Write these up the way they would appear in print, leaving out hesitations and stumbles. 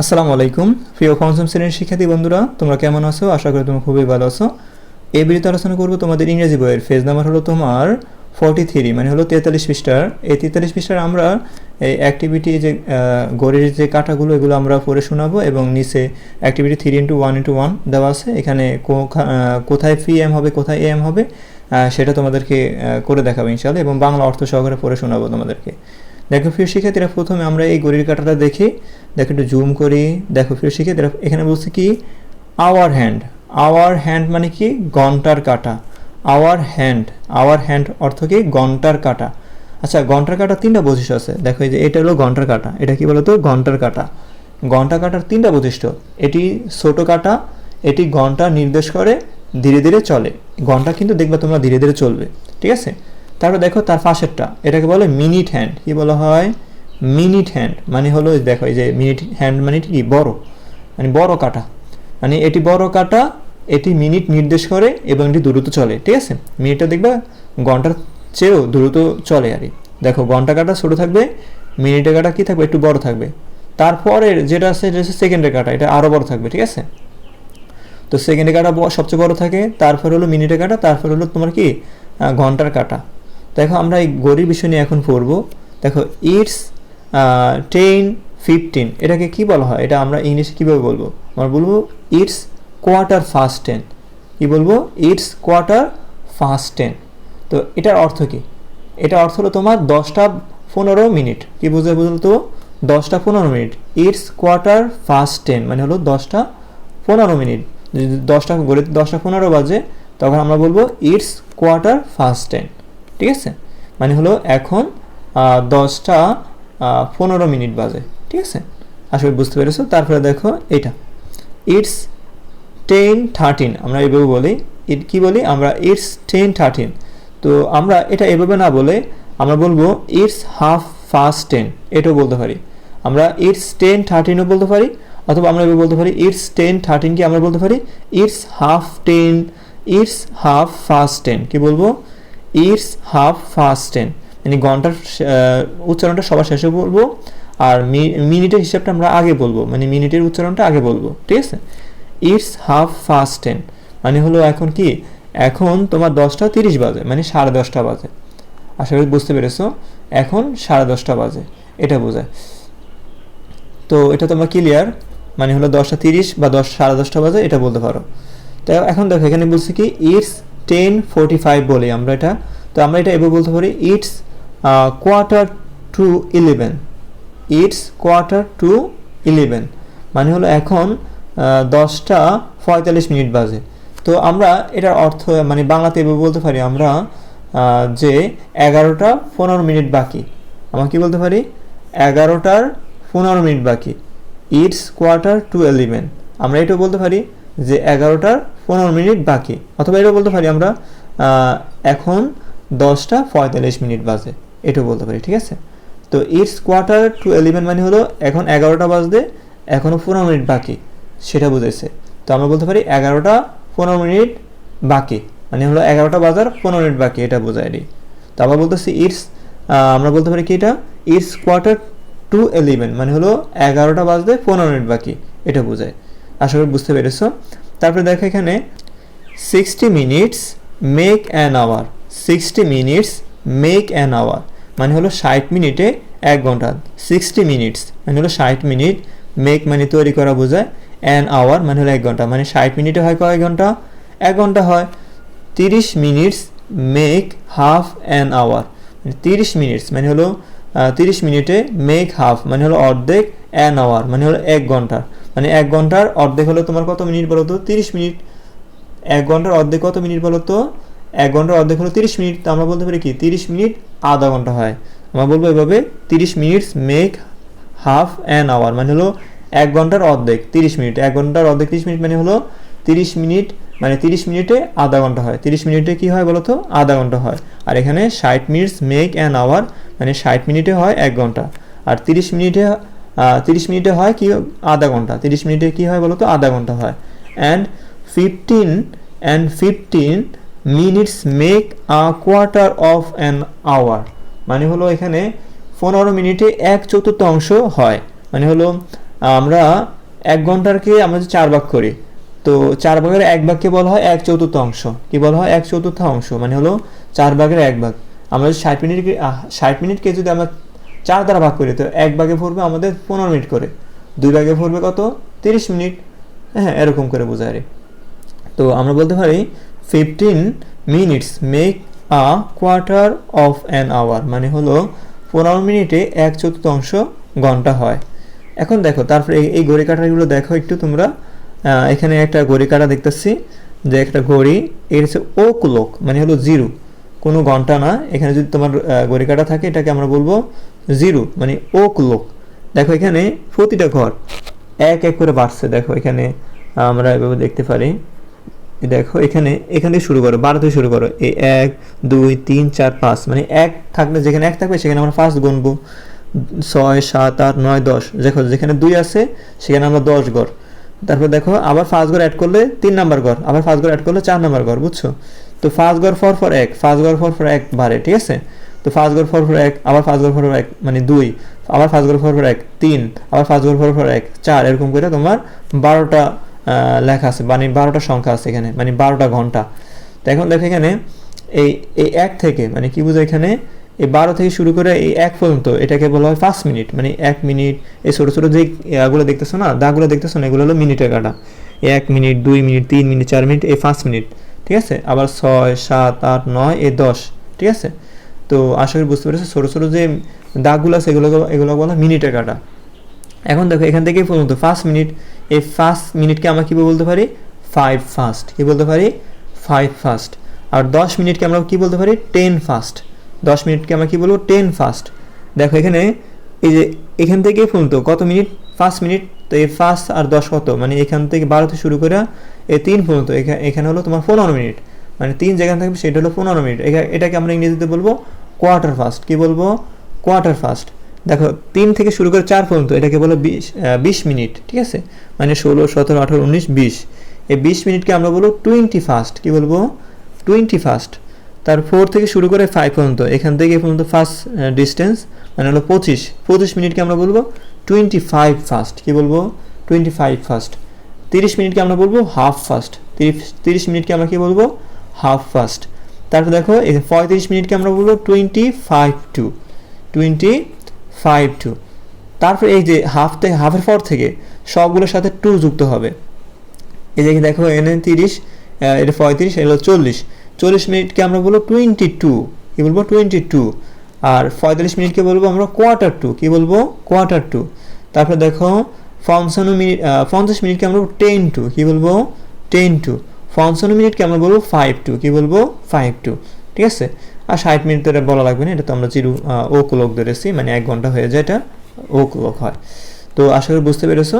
আসসালামু আলাইকুম প্রিয় পঞ্চম শ্রেণীর শিক্ষার্থী বন্ধুরা, তোমরা কেমন আছো? আশা করি তোমরা খুবই ভালো আছো। এই ভিডিওতে আলোচনা করব তোমাদের ইংরেজি বইয়ের পেজ নাম্বার হলো তোমার 43, মানে হলো 43 পৃষ্ঠার। এই 43 পৃষ্ঠার আমরা এই অ্যাক্টিভিটি যে গড়ের যে কাটাগুলো এগুলো আমরা পড়ে শোনাবো এবং নিচে অ্যাক্টিভিটি 3x1 দেওয়া আছে। এখানে কোথায় PM হবে, কোথায় AM হবে সেটা তোমাদেরকে করে দেখাবো ইনশাআল্লাহ, এবং বাংলা অর্থ সহকারে পড়ে শোনাবো তোমাদেরকে। দেখো প্রিয় শিক্ষার্থীরা, প্রথমে আমরা এই ঘড়ির কাঁটাটা দেখি। দেখো একটু জুম করি। দেখো প্রিয় শিক্ষার্থীরা, এখানে বলছে কি আওয়ার হ্যান্ড। আওয়ার হ্যান্ড মানে কি ঘন্টার কাঁটা। আওয়ার হ্যান্ড অর্থ কি ঘন্টার কাঁটা। আচ্ছা, ঘন্টার কাঁটার তিনটা বৈশিষ্ট্য আছে। দেখো এই যে এটা হলো ঘন্টার কাঁটা। এটা কি বলতো? ঘন্টার কাঁটা। ঘন্টা কাঁটার তিনটা বৈশিষ্ট্য। এটি ছোট কাঁটা, এটি ঘন্টা নির্দেশ করে, ধীরে ধীরে চলে। ঘন্টা কিন্তু দেখবে তোমরা ধীরে ধীরে চলবে, ঠিক আছে? তারপর দেখো তার পাশেরটা, এটাকে বলে মিনিট হ্যান্ড। কি বলা হয়? মিনিট হ্যান্ড মানে হলো, দেখো এই যে মিনিট হ্যান্ড মানে কি বড়, মানে বড় কাঁটা, মানে এটি বড় কাঁটা, এটি মিনিট নির্দেশ করে এবং এটি দ্রুত চলে, ঠিক আছে? মিনিটটা দেখবা ঘন্টার চেয়েও দ্রুত চলে আর কি। দেখো ঘন্টা কাঁটা ছোট থাকবে, মিনিটের কাঁটা কি থাকবে? একটু বড় থাকবে। তারপরের যেটা আছে এটা হচ্ছে সেকেন্ডের কাঁটা, এটা আরও বড় থাকবে, ঠিক আছে? তো সেকেন্ডের কাঁটা সবচেয়ে বড় থাকে, তারপর হলো মিনিটের কাঁটা, তারপর হলো তোমার কি ঘন্টার কাঁটা। দেখো আমরা এই ঘড়ির বিষয় নিয়ে এখন পড়বো। দেখো ইটস 10:15, এটাকে কি বলা হয়? এটা আমরা ইংলিশে কীভাবে বলবো? আমরা বলবো ইটস quarter past 10। কি বলবো? It's quarter past 10। তো এটার অর্থ কি? এটা অর্থ হলো তোমার 10:15। কি বুঝে বলতো? 10:15। ইটস quarter past 10 মানে হলো 10:15। যদি 10:15 বাজে তখন আমরা বলবো ইটস quarter past 10, ঠিক আছে? মানে হলো এখন 10:15 বাজে, ঠিক আছে? আসলে বুঝতে পেরেছো? তারপরে দেখো এটা ইটস 10:13, আমরা এভাবে বলি। কি বলি আমরা? ইটস 10:13। তো আমরা এটা এভাবে না বলে আমরা বলবো ইটস 10:30, এটাও বলতে পারি। আমরা ইটস 10:13ও বলতে পারি, অথবা আমরা এভাবে বলতে পারি ইটস 10:13 কি আমরা বলতে পারি ইটস 10:30, ইটস 10:30। কি বলবো? ইটস 10:30, মানে ঘন্টার উচ্চারণটা সবার শেষে বলবো, আর মিনিটের হিসাবটা আমরা আগে বলবো, মানে মিনিটের উচ্চারণটা আগে বলবো, ঠিক আছে? ইটস 10:30 মানে হলো এখন কি? এখন তোমার 10:30 বাজে, মানে 10:30 বাজে। আশা করি বুঝতে পেরেছো? এখন 10:30 বাজে, এটা বোঝায়। তো এটা তোমরা ক্লিয়ার, মানে হলো 10:30 বা 10:30 বাজে, এটা বলতে পারো। তো এখন দেখো এখানে বলছে কি ইটস 10:45 বলি আমরা এটা। তো আমরা এটা এভাবে বলতে পারি ইটস quarter-to-11। ইটস quarter-to-11 মানে হলো এখন 10:45 বাজে। তো আমরা এটার অর্থ মানে বাংলাতে এভাবে বলতে পারি আমরা যে 11:15 বাকি। আমরা কি বলতে পারি? 11:15 বাকি। It's quarter-to-11। আমরা এটাও বলতে পারি যে 11:15 বাকি, অথবা এটাও বলতে পারি আমরা এখন 10:45 বাজে, এটাও বলতে পারি, ঠিক আছে? তো ইটস quarter-to-11 মানে হলো এখন 11টা বাজতে এখনও 15 মিনিট বাকি, সেটা বুঝেছে। তো আমরা বলতে পারি 11:15 বাকি, মানে হলো 11টা বাজার 15 মিনিট বাকি, এটা বোঝায় নি। তো আবার বলতেছি ইটস, আমরা বলতে পারি কি এটা ইটস quarter-to-11 মানে হলো 11টা বাজতে 15 মিনিট বাকি, এটা বোঝায়। আশা করি বুঝতে পেরেছো। তারপরে দেখো এখানে 60 minutes make an hour। 60 minutes make an hour মানে হলো 60 মিনিটে 1 ঘন্টা। 60 minutes মানে হলো 60 মিনিট, মেক মানে তৈরি করা বোঝায়, অ্যান আওয়ার মানে হলো 1 ঘন্টা। মানে 60 মিনিটে হয় কয় ঘন্টা? 1 ঘন্টা হয়। 30 minutes make half an hour, 30 minutes মানে হলো 30 মিনিটে মেক হাফ মানে হলো অর্ধেক, অ্যান আওয়ার মানে হলো 1 ঘন্টা। মানে 1 ঘন্টার অর্ধেক হলো তোমার কত মিনিট বলো তো? 30 মিনিট। 1 ঘন্টার অর্ধেক কত মিনিট বলো তো? 1 ঘন্টার অর্ধেক হলো 30 মিনিট। তো আমরা বলতে পারি কি 30 মিনিট আধা ঘন্টা হয়। আমরা বলবো এভাবে 30 minutes make half an hour মানে হলো 1 ঘন্টার অর্ধেক 30 মিনিট। 1 ঘন্টার অর্ধেক 30 মিনিট মানে হলো 30 মিনিট, মানে 30 মিনিটে আধা ঘন্টা হয়। 30 মিনিটে কি হয় বলো তো? আধা ঘন্টা হয়। আর এখানে 60 মিনিটস মেক অ্যান আওয়ার মানে 60 মিনিটে হয় 1 ঘন্টা, আর 30 মিনিটে হয় কি আধা ঘন্টা। 30 মিনিটে কি হয় বলো তো? আধা ঘন্টা হয়। And 15 minutes make a quarter of an hour মানে হলো এখানে 15 মিনিটে 1/4 হয়। মানে হলো আমরা 1 ঘন্টাকে আমরা যদি 4 ভাগ করি, তো 4 ভাগের 1 ভাগকে বলা হয় 1/4 কি বলা হয় 1/4 মানে হলো 4 ভাগের 1 ভাগ। আমরা যদি 60 মিনিটকে যদি আমরা 4 দ্বারা ভাগ করি, তো 1 ভাগে পড়বে আমাদের 15 মিনিট করে, 2 ভাগে পড়বে কত 30 মিনিট। হ্যাঁ, এরকম করে বোঝায়। তো আমরা বলতে পারি 15 minutes make a quarter of an hour, মানে হলো 15 মিনিটে 1/4 ঘন্টা হয়। এখন দেখো তারপরে এই ঘড়ি কাঁটাগুলো দেখো একটু তোমরা। এখানে একটা ঘড়ি কাঁটা দেখতেছি, যে একটা ঘড়ি, এর হচ্ছে ও ক্লক, মানে হলো 0, কোনো ঘন্টা না। এখানে যদি তোমার ঘড়ি কাঁটা থাকে, এটাকে আমরা বলবো 0, মানে ও ক্লক। দেখো এখানে প্রতিটা ঘর এক এক করে বাড়ছে। দেখো এখানে আমরা এভাবে দেখতে পারি। দেখো এখানে থেকে শুরু করো, 12 থেকে শুরু করো, এই 1 2 3 4 5, মানে 1 থাকলে, যেখানে 1 থাকবে সেখানে আমরা 5 গুনবো, 6 7 8 9 10। দেখো যেখানে 2 আছে সেখানে আমরা 10 ঘর। তারপর দেখো আবার 5 ঘর অ্যাড করলে 3 নাম্বার ঘর, আবার 5 ঘর অ্যাড করলে 4 নাম্বার ঘর, বুঝছো? তো 5 ঘর ফর 1, 5 ঘর ফর 1 বাড়ে, ঠিক আছে? তো 5 ঘর ফর 1, আবার 5 ঘর ফর 1 মানে 2, আবার 5 ঘর ফর 1 3, আবার 5 ঘর ফর 1 4, এরকম করে তোমার 12টা লেখা আছে, মানে 12টা সংখ্যা আছে এখানে, মানে 12টা ঘন্টা। তো এখন দেখো এখানে এই 1 থেকে, মানে কি বুঝো এখানে এই 12 থেকে শুরু করে এই 1 পর্যন্ত, এটাকে বলা হয় 5 মিনিট, মানে 1 মিনিট। এই ছোটো ছোটো যে এগুলো দেখতেছো না, দাগগুলো দেখতেছো না, এগুলো হলো মিনিটের কাটা। 1 মিনিট 2 মিনিট 3 মিনিট 4 মিনিট, এই 5 মিনিট, ঠিক আছে? আবার 6 7 8 9 এই 10, ঠিক আছে? তো আশা করি বুঝতে পেরেছো, ছোটো ছোটো যে দাগগুলো আছে এগুলো বলা মিনিটের কাটা। এখন দেখো এখান থেকে পর্যন্ত 5 মিনিট, এই 5 মিনিটকে আমরা কী বলতে পারি 5 ফাস্ট, কী বলতে পারি 5 ফাস্ট। আর 10 মিনিটকে আমরা কী বলতে পারি 10 ফাস্ট। 10 মিনিটকে আমরা কী বলবো 10 ফাস্ট। দেখো এখানে এই যে এখান থেকে পর্যন্ত কত মিনিট 5 মিনিট, তো এই 5 আর 10 কত, মানে এখান থেকে 12 থেকে শুরু করে এই 3 পর্যন্ত, এখানে হলো তোমার 15 মিনিট, মানে 3 যেখানে থাকবে সেটা হলো 15 মিনিট। এটাকে আমরা ইংরেজিতে বলবো কোয়ার্টার ফাস্ট, কী বলবো কোয়ার্টার ফাস্ট। দেখো 3 থেকে শুরু করে 4 পর্যন্ত, এটাকে বলো 20 মিনিট, ঠিক আছে? মানে 16 17 18 19 20, এই 20 মিনিটকে আমরা বলবো 20 ফাস্ট, কী বলবো 20 ফাস্ট। তার 4 থেকে শুরু করে 5 পর্যন্ত, এখান থেকে পর্যন্ত ফার্স্ট ডিস্টেন্স, মানে হলো 25 মিনিটকে আমরা বলবো 25 ফাস্ট, কী বলবো 25 ফাস্ট। 30 মিনিটকে আমরা বলবো হাফ ফাস্ট, 30 মিনিটকে আমরা কী বলবো হাফ ফাস্ট। তারপর দেখো 35 মিনিটকে আমরা বলবো 25 টু। তারপর এই যে হাফের পর থেকে সবগুলোর সাথে 2 যুক্ত হবে। এই যে দেখো এনে 30, এটা 35, এটা হলো 40 মিনিটকে আমরা বলবো 22, কী বলবো 22। আর 45 মিনিটকে বলবো আমরা কোয়ার্টার টু, কী বলবো কোয়ার্টার টু। তারপর দেখো 50 মিনিটকে আমরা বলবো 10 টু, কী বলবো 10 টু। 55 মিনিটকে আমরা বলবো 5 টু, কী বলবো 5 টু, ঠিক আছে? আর 60 মিনিট তো এটা বলা লাগবে না, এটা তো আমরা ও ক্লক ধরেছি, মানে 1 ঘন্টা হয়ে যায়, এটা ও ক্লক হয়। তো আশা করি বুঝতে পেরেছো।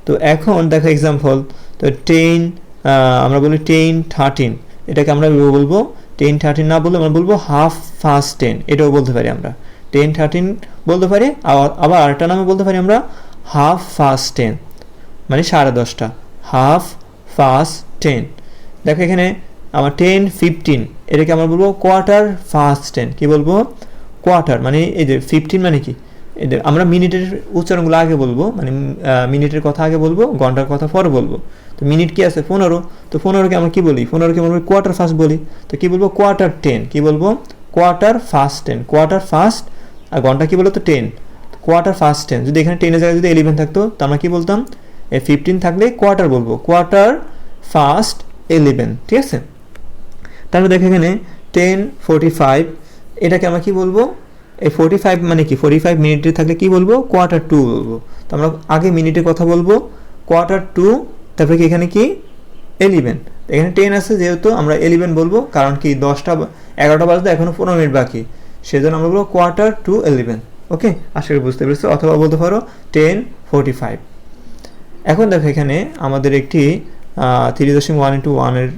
তো এখন দেখো এক্সাম্পল, তো 10, আমরা বলি 10 13, এটাকে আমরা বলবো 10 13 না বললে আমরা বলবো হাফ ফাস্ট 10, এটাও বলতে পারি আমরা 10 13 বলতে পারি। আবার আরেকটা নামে বলতে পারি আমরা হাফ ফাস্ট 10, মানে 10:30, হাফ ফাস্ট 10। দেখো এখানে আমার 10 15, এটাকে আমরা বলবো কোয়ার্টার ফাস্ট 10, কি বলবো কোয়ার্টার, মানে এই যে 15 মানে কি, এদের আমরা মিনিটের উচ্চারণগুলো আগে বলবো, মানে মিনিটের কথা আগে বলবো, ঘন্টার কথা পরে বলবো। তো মিনিট কি আছে 15, তো 15কে আমরা কি বলি, 15কে আমরা কোয়ার্টার ফাস্ট বলি। তো কি বলবো কোয়ার্টার 10, কি বলবো কোয়ার্টার ফাস্ট 10, কোয়ার্টার ফাস্ট। আর ঘন্টা কি বলতো 10, কোয়ার্টার ফাস্ট 10। যদি এখানে 10 এর জায়গায় যদি 11 থাকতো, তো আমরা কি বলতাম 15 থাকলে কোয়ার্টার বলবো, কোয়ার্টার ফাস্ট 11, ঠিক আছে? তারপর দেখো এখানে 10:45, এটাকে আমরা কি বলবো, এই 45 মানে কি 45 মিনিটে থাকলে কি বলবো কোয়ার্টার টু বলবো। তো আমরা আগে মিনিটের কথা বলবো কোয়ার্টার টু, তারপরে কি এখানে কি 11, এখানে 10 আছে যেহেতু আমরা 11 বলবো, কারণ কি 11টা বাজতে এখনো 15 মিনিট বাকি, সেজন্য আমরা বলবো কোয়ার্টার টু 11। ওকে, আশা করি বুঝতে পেরেছো। অথবা বলতে পারো 10:45। এখন দেখো এখানে আমাদের একটি 3.1 এর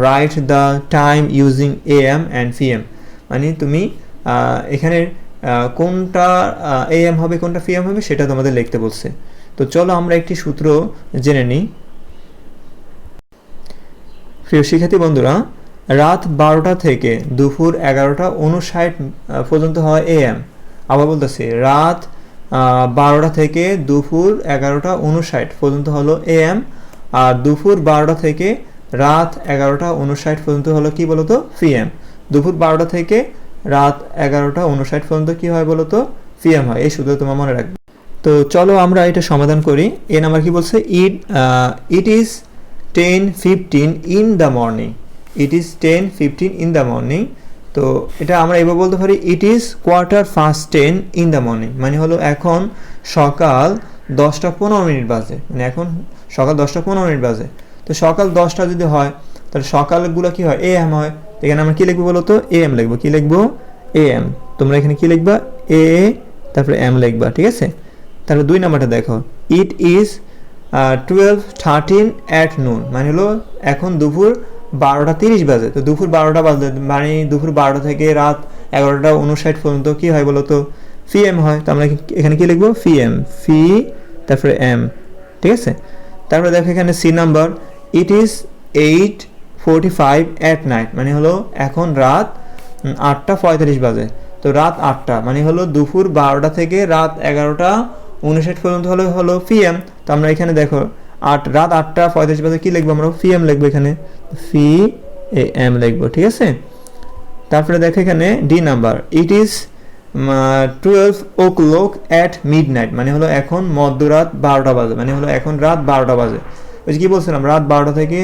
write the time using AM and PM, মানে তুমি এখানে কোনটা AM হবে কোনটা PM হবে সেটা তোমাদের লিখতে বলছে। তো চলো আমরা একটি সূত্র জেনে নিই। প্রিয় শিক্ষার্থী বন্ধুরা, রাত 12টা থেকে দুপুর 11:59 পর্যন্ত হয় AM। আবার বলতেছি রাত 12টা থেকে দুপুর 11:59 পর্যন্ত হলো এএম, আর দুপুর 12টা থেকে রাত 11:59 পর্যন্ত হলো কি বলতো পিএম। দুপুর 12টা থেকে রাত 11:59 পর্যন্ত কি হয় বলতো পিএম হয়। এই সূত্র তোমার মনে রাখবে। তো চলো আমরা এটা সমাধান করি। এ নাম্বার কি বলছে, it is 10:15 in the morning. It is 10:15 in the morning. তো এটা আমরা এবার বলতে পারি it is 10:15 in the morning, মানে হলো এখন সকাল 10:15 বাজে, মানে এখন সকাল 10:15 বাজে। তো সকাল 10টা যদি হয় তাহলে সকালগুলো কি হয় এএম হয়। এখানে আমরা কি লিখবো বলো তো এএম লিখবো। কি লিখবো এএম। তোমরা এখানে কি লিখবা এ তারপরে এম লিখবা, ঠিক আছে। তাহলে 2 নাম্বারটা দেখো, ইট ইজ 12:13 অ্যাট নুন, মানে হলো এখন দুপুর 12:30 বাজে। তো দুপুর 12টা বাজে মানে দুপুর 12টা থেকে রাত 11:59 পর্যন্ত কি হয় বলো তো পিএম হয়। তো আমরা এখানে কি লিখবো পিএম, ফি তারপরে এম, ঠিক আছে। তারপরে দেখো এখানে C number, it is 8:45 at night, মানে হলো এখন রাত 8:45 বাজে। তো রাত 8টা মানে হলো দুপুর 12টা থেকে রাত 11:59 পর্যন্ত হলো পিএম। তো আমরা এখানে দেখো রাত 8:45 বাজে কি লিখবো আমরা পিএম লিখবো, এখানে পি এ এম লিখবো, ঠিক আছে। তারপরে দেখো এখানে D number, it is 12 o'clock at mid night, মানে হলো এখন মধ্যরাত 12টা বাজে, মানে হলো এখন রাত 12টা বাজে। ওই যে কি বলছিলাম রাত 12টা থেকে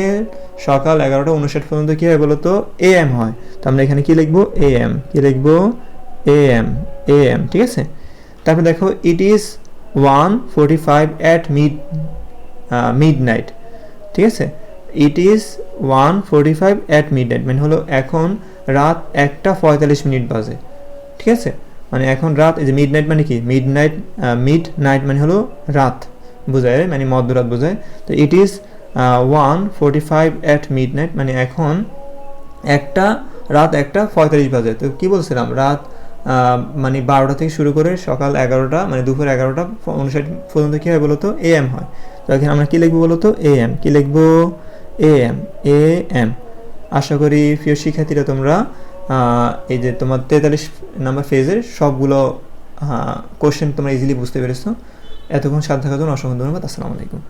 সকাল 11:59 পর্যন্ত কি হয় বলতো এএম হয়। তো আমরা এখানে কি লিখবো এএম, কি লিখবো এএম, এএম, ঠিক আছে। তারপর দেখো it is 1:45 at mid night, ঠিক আছে। It is 1:45 at mid night, মানে হলো এখন রাত 1:45 বাজে, ঠিক আছে। মানে এখন রাত, এই যে মিড নাইট মানে কি মিড নাইট মানে হলো রাত বোঝায়, মানে মধ্যরাত বোঝায়। তো it is 1:45 at mid night, মানে এখন রাত 1:45 বাজে। তো কি বলছিলাম রাত মানে 12টা থেকে শুরু করে সকাল 11টা মানে দুপুর 11:59 পর্যন্ত কি হয় বলতো এএম হয়। তো এখানে আমরা কি লিখবো বলতো এএম, কি লিখবো এএম, এএম। আশা করি প্রিয় শিক্ষার্থীরা তোমরা এই যে তোমার 43 নাম্বার ফেজের সবগুলো কোশ্চেন তোমরা ইজিলি বুঝতে পেরেছো। এতক্ষণ সাথে থাকার জন্য অসংখ্য ধন্যবাদ। আসসালামু আলাইকুম।